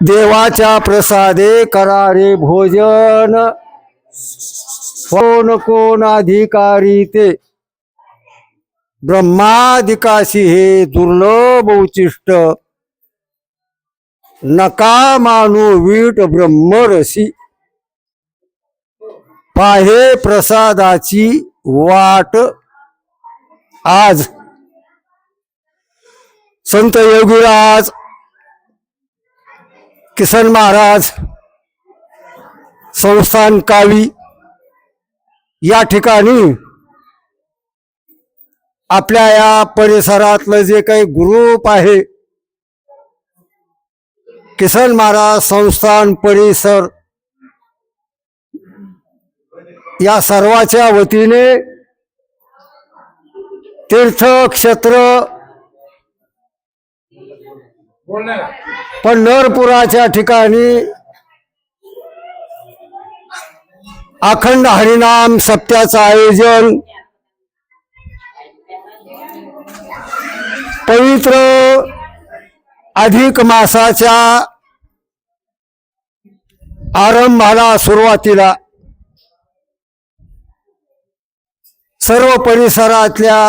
देवाच्या प्रसादे करारे भोजन, कोण कोण अधिकारी ते ब्रह्मादिकाशी हे दुर्लभ उचिष्ट, नका मानू वीट ब्रह्मरसी, पाहे प्रसादाची वाट आज। संत योगीराज किसन महाराज संस्थान कावी या ठिकाणी आपल्या या परिसरातलं जे काही ग्रुप आहे, किसन महाराज संस्थान परिसर, या सर्वाच्या वतीने तीर्थक्षेत्र पंढरपुराच्या ठिकाणी अखंड हरिनाम सप्त्याचं आयोजन पवित्र अधिक मासाच्या आरंभाला सुरुवातीला सर्व परिसरातल्या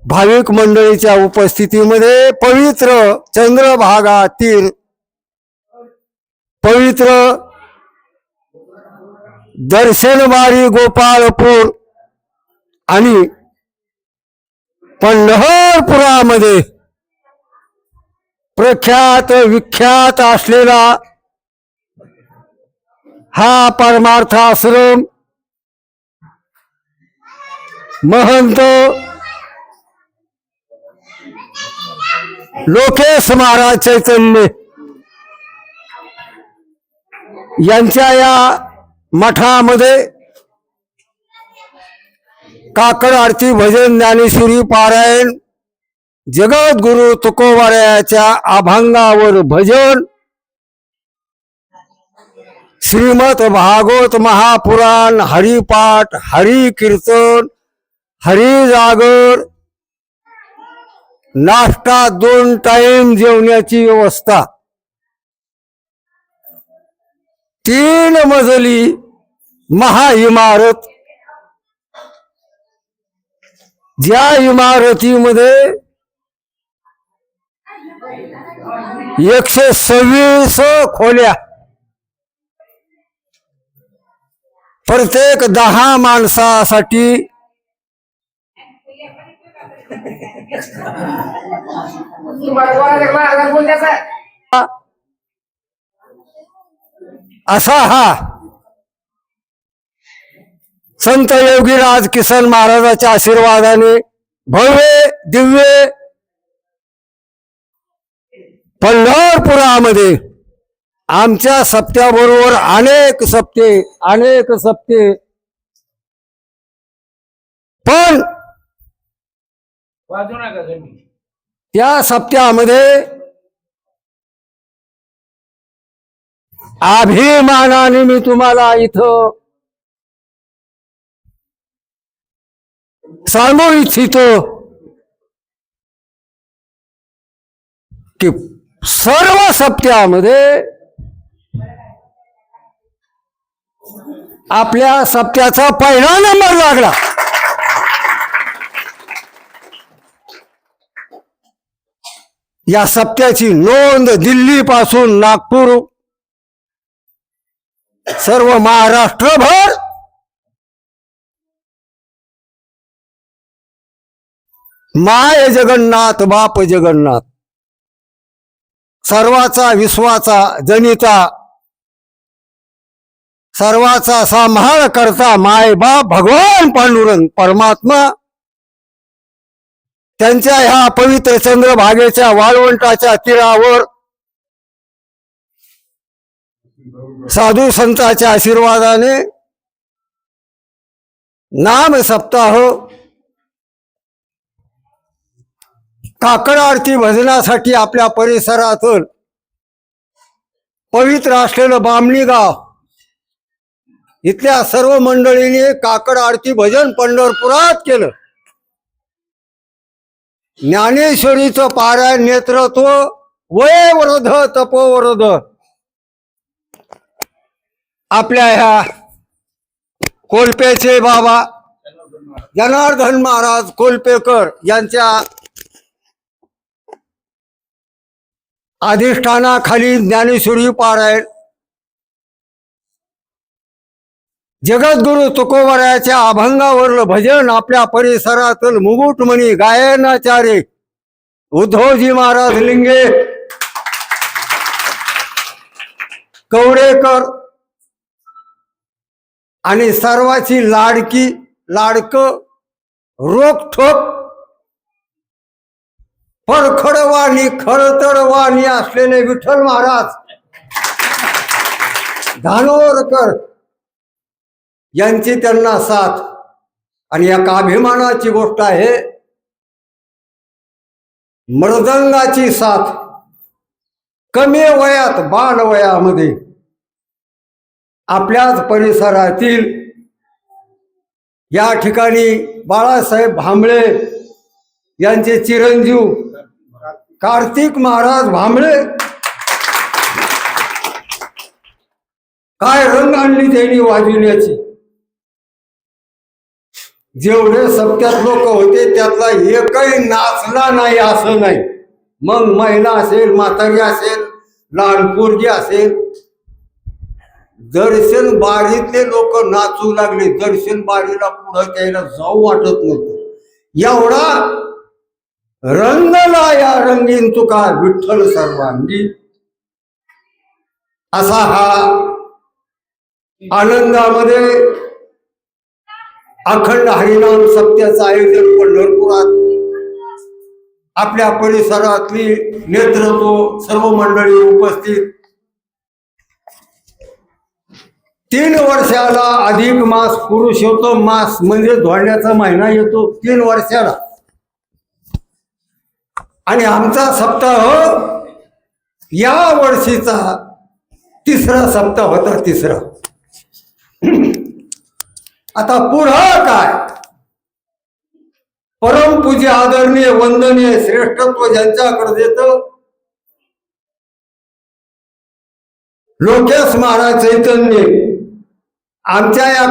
भाविक मंडळीच्या उपस्थितीमध्ये पवित्र चंद्रभागा तीर, पवित्र दर्शनबारी गोपाळपूर आणि पंढरपुरामध्ये प्रख्यात विख्यात असलेला हा परमार्थ आश्रम महंत लोकेश महाराज चैतन्य यांच्या या मठामध्ये काकड आरती, भजन, ज्ञानेश्वरी पारायण, जगद्गुरु तुकोबारायाच्या अभंगावर भजन, श्रीमद भागवत महापुराण, हरिपाठ, हरि कीर्तन, हरि जागर, नाश्ता, 2 टाइम जेवण्याची व्यवस्था, 3 मजली महाइमारत, ज्या इमारतीमध्ये 126 खोल्या, प्रत्येक 10 माणसासाठी असा हा संत योगीराज किसन महाराजाच्या आशीर्वादाने भव्य दिव्य पंढरपुरामध्ये आमच्या सप्त्याबरोबर अनेक सप्ते पण त्या सप्त्यामध्ये अभिमानाने मी तुम्हाला इथं सांगू इच्छितो की सर्व सप्त्यामध्ये आपल्या सप्त्याचा पहिला नंबर लागला। या सप्त्याची नोंद दिल्ली पासून नागपूर, सर्व महाराष्ट्रभर माय जगन्नाथ बाप जगन्नाथ, सर्वाचा विश्वाचा जनिता, सर्वाचा सांभाळ करता माय बाप भगवान पांडुरंग परमात्मा, त्यांच्या ह्या पवित्र चंद्रभागेच्या वाळवंटाच्या तीरावर साधू संतांच्या आशीर्वादाने नाम सप्ताह, काकड आरती भजनासाठी आपल्या परिसरातून पवित्र असलेलं बामणी गाव इथल्या सर्व मंडळींनी काकड आरती भजन पंढरपुरात केलं। ज्ञानेश्वरीचं पारायण नेतृत्व वयोवृद्ध तपोवृद्ध आपल्या ह्या कोल्पेचे बाबा जनार्दन महाराज कोल्पेकर यांच्या अधिष्ठानाखाली ज्ञानेश्वरी पारायण, जगद्गुरु तुकोबरायाच्या अभंगावरलं भजन, आपल्या परिसरातील मुकुटमणी गायनाचार्य उद्धवजी महाराज लिंगे कवडेकर आणि सर्वाची लाडक रोखठोक परखडवाणी खळतडवाणी असलेले विठ्ठल महाराज धानोरकर यांची त्यांना साथ. आणि एक अभिमानाची गोष्ट आहे, मृदंगाची साथ. कमी वयात 12 वयामध्ये आपल्याच परिसरातील या ठिकाणी बाळासाहेब भांबळे यांचे चिरंजीव कार्तिक महाराज भांबळे, काय रंग आणली त्यांनी वाजविण्याची. जेवढे सप्त्यात लोक होते त्यातला एकही नाचला नाही असं नाही. मग महिला असेल, म्हातारी असेल, लहान पोरगी असेल, दर्शन बारीतले लोक नाचू लागले. दर्शन बारीला पुढं त्याला जाऊ वाटत नव्हतं. एवढा रंगला या रंगीन तुका विठ्ठल सर्वांगी. असा हा आनंदामध्ये अखंड हरिनाम सप्त्याचं आयोजन पंढरपुरात आपल्या परिसरातली नेतृत्व सर्व मंडळी उपस्थित. 3 वर्षाला अधिक मास, पुरुषोत्तम मास म्हणजे धोंड्याचा महिना येतो 3 वर्षाला. आणि आमचा सप्ताह या वर्षीचा 3रा सप्ताह होता. 3रा. आता पुढं काय, परमपूज्य आदरणीय वंदनीय श्रेष्ठत्व ज्यांच्याकडे देतं लोकेश महाराज चैतन्य, आमच्या या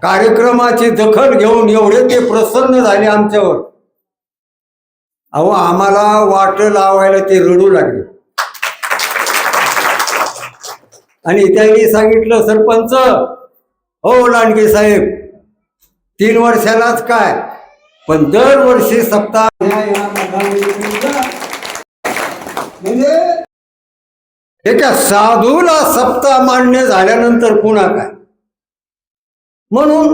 कार्यक्रमाची दखल घेऊन एवढे ते प्रसन्न झाले आमच्यावर. अहो, आम्हाला वाट लावायला ते रडू लागले. आणि त्यांनी सांगितलं, सरपंच हो लांडगे साहेब, 3 वर्षालाच काय, पण दरवर्षी सप्ताह म्हणजे एका साधूला सप्ताह मान्य झाल्यानंतर पुन्हा काय. म्हणून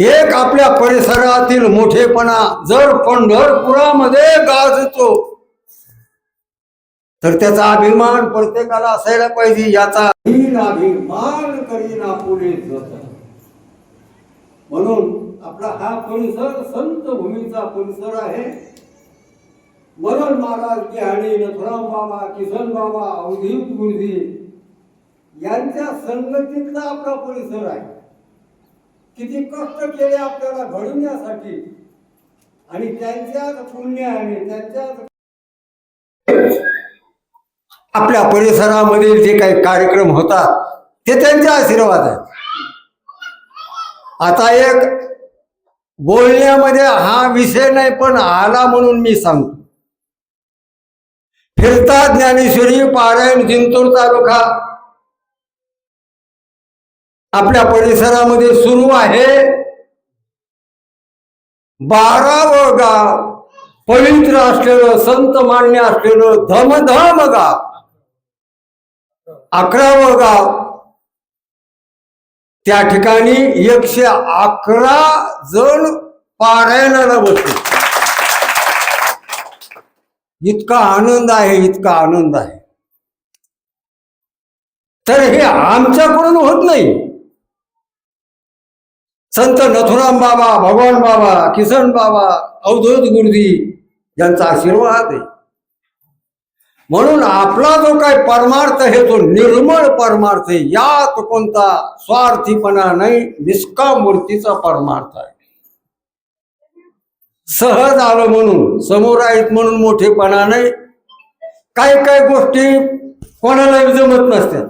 एक आपल्या परिसरातील मोठेपणा जर पंढरपुरामध्ये गाजतो तर त्याचा अभिमान प्रत्येकाला असायला पाहिजे. याचा अभिमान करीना पुढे जात. म्हणून आपला हा परिसर संत भूमीचा परिसर आहे. मरण महाराज आणि नथुराम बाबा, किसन बाबा, अवधूत गुरुजी यांच्या संगतीतला आपला परिसर आहे. किती कष्ट केले आपल्याला घडवण्यासाठी, आणि त्यांच्याच पुण्याने त्यांच्याच आपल्या परिसरामध्ये जे काही कार्यक्रम होतात ते त्यांचे आशीर्वाद आहेत. आता एक बोलण्यामध्ये हा विषय नाही, पण आला म्हणून मी सांगतो. फिरता ज्ञानेश्वरी पारायण जिंतूर तालुका आपल्या परिसरामध्ये सुरू आहे. 12वं गाव, पवित्र असलेलं, संत मान्य असलेलं धमधम गाव. 11वं गाव, त्या ठिकाणी 111 जण पारायणाला बसले. इतका आनंद आहे, इतका आनंद आहे. तर हे आमच्याकडून होत नाही. संत नथुराम बाबा, भगवान बाबा, किसन बाबा, अवधूत गुरुजी यांचा आशीर्वाद आहे. म्हणून आपला जो काय परमार्थ आहे तो निर्मळ परमार्थ आहे. यात कोणता स्वार्थीपणा नाही, निष्काम मूर्तीचा परमार्थ आहे. सहज आलं म्हणून, समोर आहेत म्हणून मोठेपणा नाही. काही काही गोष्टी कोणाला जमत नसतात.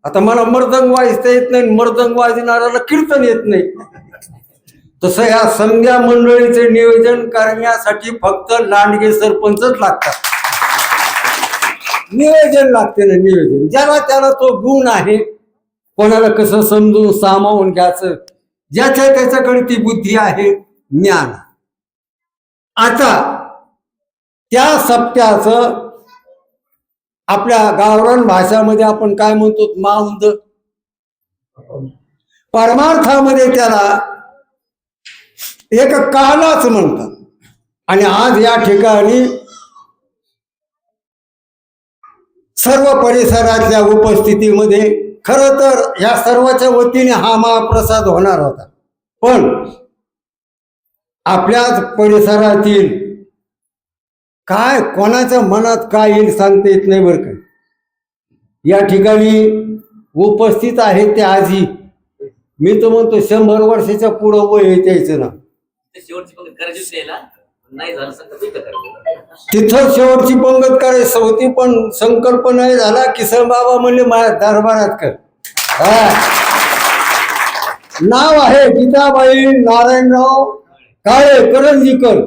आता मला मृदंग वाजता येत नाही, मृदंग वाजणाऱ्याला कीर्तन येत नाही. तसं या संध्या मंडळीचे नियोजन करण्यासाठी फक्त लांडगे सरपंचच लागतात. नियोजन लागते ना, नियोजन. ज्याला त्याला तो गुण आहे, कोणाला कसं समजून सामावून घ्यायचं, ज्याच्या त्याच्याकडे ती बुद्धी आहे, ज्ञान. आता त्या सप्त्याचं आपल्या गावरान भाषामध्ये आपण काय म्हणतो, माउंद. परमार्थामध्ये त्याला एक कालाच म्हणतात. आणि आज या ठिकाणी सर्व परिसरातल्या उपस्थितीमध्ये खरं तर या सर्वांच्या वतीने हा महाप्रसाद होणार होता, पण आपल्याच परिसरातील काय कोणाच्या मनात काय येईल सांगता येत नाही बरं का. या ठिकाणी उपस्थित आहेत ते आजी, मी तर म्हणतो 100 वर्षाच्या पुढं वय आहे त्याचं ना. तिथं शेवटची पंगत करायची होती, पण संकल्प नाही झाला. किसन बाबा म्हणले माझ्या दरबारात कर. नाव आहे गीताबाई नारायणराव काळे करंजीकर.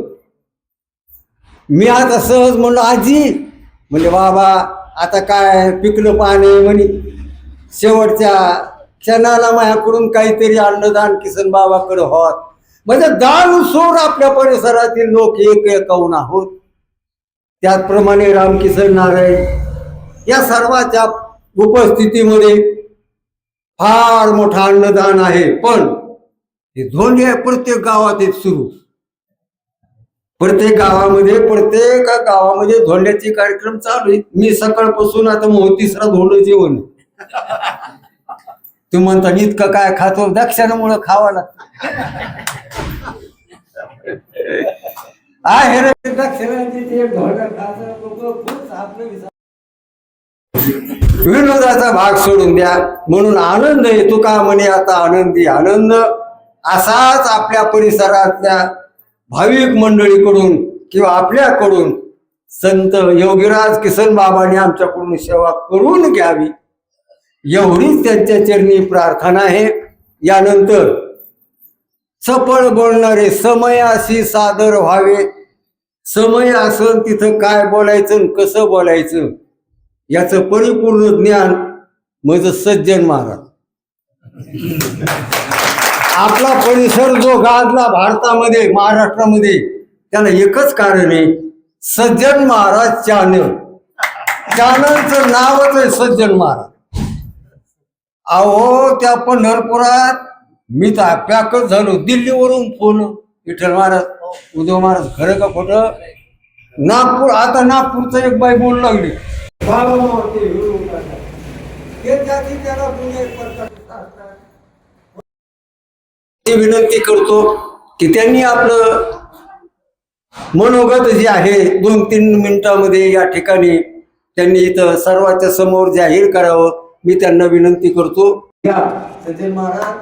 मी आता सहज म्हणलो आजी, म्हणजे बाबा आता काय पिकलं पाणी म्हणे, शेवटच्या क्षणाला माझ्याकडून काहीतरी अन्नदान किसन बाबाकडे होत. म्हणजे दान सोड आपल्या परिसरातील लोक एक आहोत. त्याचप्रमाणे रामकिसन नारायण या सर्वांच्या उपस्थितीमध्ये फार मोठा अन्नदान आहे. पण हे धोंडे प्रत्येक गावात एक सुरू, प्रत्येक गावामध्ये धोंड्याचे कार्यक्रम चालू आहेत. मी सकाळपासून आता मग 3रा धोंड जेवण. तू म्हणता इतकं काय खातो, दक्षिणामुळं खावा लागतं. आहे रे दक्षिणाची विनोदाचा भाग सोडून द्या. म्हणून आनंद येतो का म्हणे आता आनंदी आनंद. असाच आपल्या परिसरातल्या भाविक मंडळीकडून किंवा आपल्याकडून संत योगीराज किसन बाबांनी आमच्याकडून सेवा करून घ्यावी, एवढीच त्यांच्या चरणी प्रार्थना आहे. यानंतर सफळ बोलणारे समयाशी सादर व्हावे. समय असन तिथं काय बोलायचं कसं बोलायचं याचं परिपूर्ण ज्ञान म्हणजे सज्जन महाराज. आपला परिसर जो गाजला भारतामध्ये महाराष्ट्रामध्ये, त्याला एकच कारण आहे, सज्जन महाराज चॅनल. चॅनलचं नावच आहे सज्जन महाराज. अहो त्या पंढरपुरात मी तर पॅकच झालो. दिल्लीवरून फोन, विठ्ठल महाराज उद्धव महाराज खरं का खोटं. नागपूर, आता नागपूरचं एक बाई बोलू लागली, विनंती करतो की त्यांनी आपलं मनोगत जे आहे 2-3 मिनिटांमध्ये या ठिकाणी त्यांनी इथं सर्वांच्या समोर जाहीर करावं. मी त्यांना विनंती करतो. सज्जन महाराज